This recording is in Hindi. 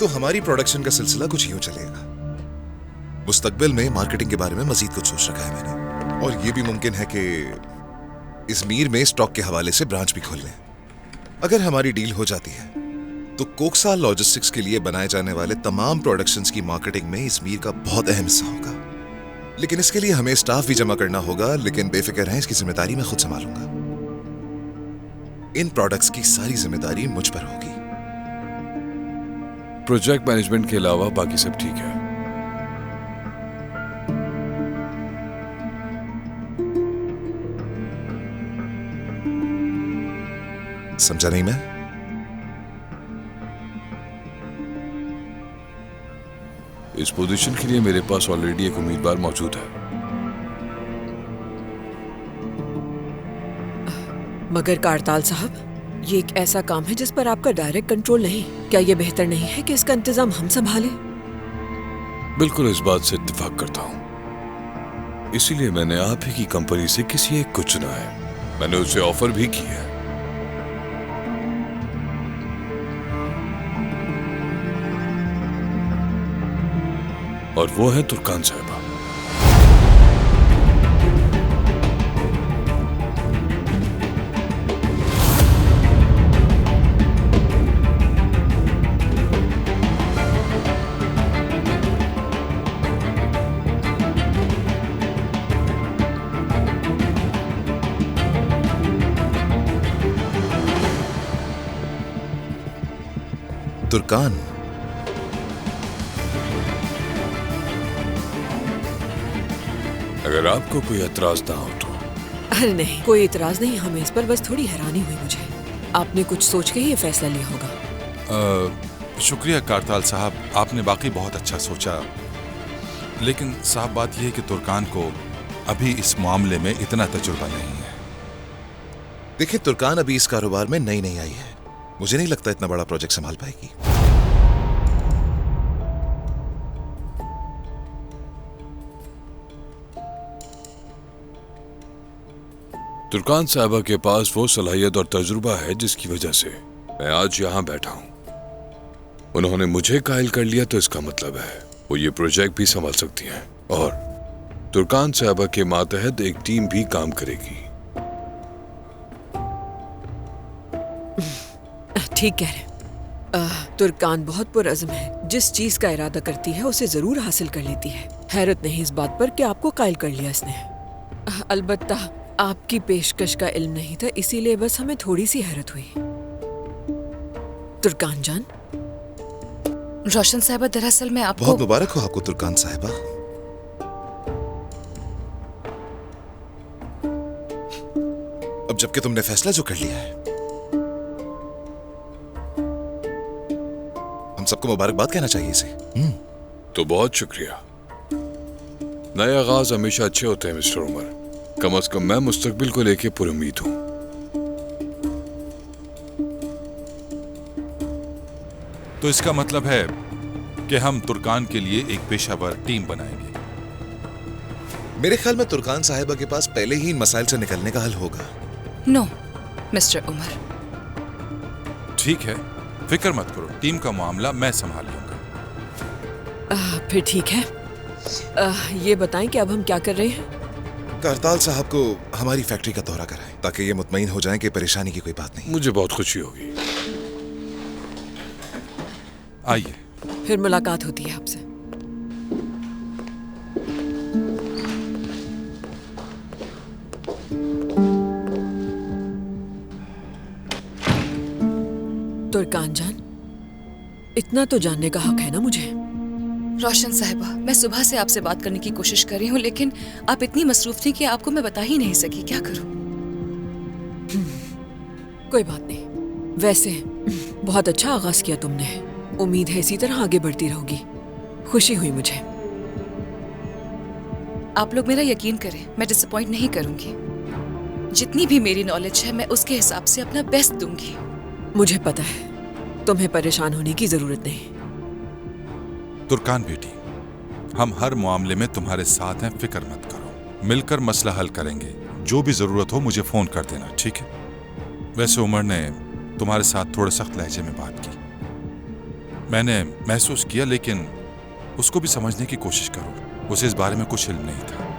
तो हमारी प्रोडक्शन का सिलसिला कुछ यूं चलेगा। मुस्तकबिल में मार्केटिंग के बारे में मजीद कुछ सोच रखा है मैंने, और ये भी मुमकिन है कि इज़मीर में स्टॉक के हवाले से ब्रांच भी खोल लें। अगर हमारी डील हो जाती है तो कोकसा लॉजिस्टिक्स के लिए बनाए जाने वाले तमाम प्रोडक्शंस की मार्केटिंग में इज़मीर का बहुत अहम हिस्सा होगा। लेकिन इसके लिए हमें स्टाफ भी जमा करना होगा, लेकिन बेफिक्र रहें, इसकी जिम्मेदारी मैं खुद संभालूंगा। इन प्रोडक्ट्स की सारी जिम्मेदारी मुझ पर होगी। प्रोजेक्ट मैनेजमेंट के अलावा बाकी सब ठीक है। समझा नहीं मैं? इस पोजीशन के लिए मेरे पास ऑलरेडी एक उम्मीदवार मौजूद है। मगर कारताल साहब, ये एक ऐसा काम है जिस पर आपका डायरेक्ट कंट्रोल नहीं। क्या ये बेहतर नहीं है कि इसका इंतजाम हम संभालें? बिल्कुल इस बात से इत्तेफाक करता हूं। इसीलिए मैंने आप ही की कंपनी से किसी एक को चुना है। मैंने उसे ऑफर भी की है। और वो है तुर्कान साहिबा। तुर्कान, अगर आपको कोई एतराज ना हो तो। अरे नहीं, कोई इतराज नहीं हमें इस पर, बस थोड़ी हैरानी हुई मुझे। आपने कुछ सोच के ही ये फैसला लिया होगा। शुक्रिया कारताल साहब, आपने बाकी बहुत अच्छा सोचा। लेकिन साहब बात यह है कि तुर्कान को अभी इस मामले में इतना तजुर्बा नहीं है। देखिए, तुर्कान अभी इस कारोबार में नई नई आई है। मुझे नहीं लगता इतना बड़ा प्रोजेक्ट संभाल पाएगी। तुर्कान साहिबा के पास वो सलाहियत और तजुर्बा है जिसकी वजह से मैं आज यहाँ बैठा हूँ। उन्होंने मुझे कायल कर लिया तो इसका मतलब है वो ये प्रोजेक्ट भी संभाल सकती हैं, और तुर्कान साहिबा के मातहत एक टीम भी काम करेगी। ठीक कह रहे। तुर्कान बहुत पुरअज़्म है। जिस चीज का इरादा करती है उसे जरूर हासिल कर लेती है। हैरत नहीं इस बात पर कि आपको कायल कर लिया इसने। अलबत्ता आपकी पेशकश का इल्म नहीं था, इसीलिए बस हमें थोड़ी सी हैरत हुई। तुर्कान जान। रोशन साहिबा, दरअसल मैं आपको। बहुत मुबारक हो आपको तुर्कान साहिबा। अब जबकि तुमने फैसला जो कर लिया है, हम सबको मुबारकबाद कहना चाहिए इसे। तो बहुत शुक्रिया। नए आगाज हमेशा अच्छे होते हैं मिस्टर उमर। कम से कम मैं मुस्तकबिल को लेके पुरुम्मीद हूं। तो इसका मतलब है कि हम तुर्कान के लिए एक पेशावर टीम बनाएंगे। मेरे ख्याल में तुर्कान साहिबा के पास पहले ही इन मसाइल से निकलने का हल होगा। No Mister Umar. ठीक है, फिक्र मत करो, टीम का मामला मैं संभाल लूंगा। फिर ठीक है। ये बताएं कि अब हम क्या कर रहे हैं? कारताल साहब को हमारी फैक्ट्री का दौरा कराएं, ताकि ये मुतमईन हो जाएं कि परेशानी की कोई बात नहीं। मुझे बहुत खुशी होगी। आइए, फिर मुलाकात होती है आपसे। तुर्कान जान, इतना तो जानने का हक है ना मुझे। रोशन साहिबा, मैं सुबह से आपसे बात करने की कोशिश कर रही हूँ, लेकिन आप इतनी मसरूफ थी कि आपको मैं बता ही नहीं सकी। क्या करूँ? कोई बात नहीं। वैसे बहुत अच्छा आगाज किया तुमने। उम्मीद है इसी तरह आगे बढ़ती रहोगी। खुशी हुई मुझे। आप लोग मेरा यकीन करें, मैं डिसअपॉइंट नहीं करूंगी। जितनी भी मेरी नॉलेज है मैं उसके हिसाब से अपना बेस्ट दूंगी। मुझे पता है तुम्हें परेशान होने की जरूरत नहीं। तुर्कान बेटी, हम हर मामले में तुम्हारे साथ हैं, फिक्र मत करो। मिलकर मसला हल करेंगे। जो भी जरूरत हो मुझे फोन कर देना, ठीक है? वैसे उमर ने तुम्हारे साथ थोड़े सख्त लहजे में बात की। मैंने महसूस किया, लेकिन उसको भी समझने की कोशिश करो। उसे इस बारे में कुछ इल्म नहीं था।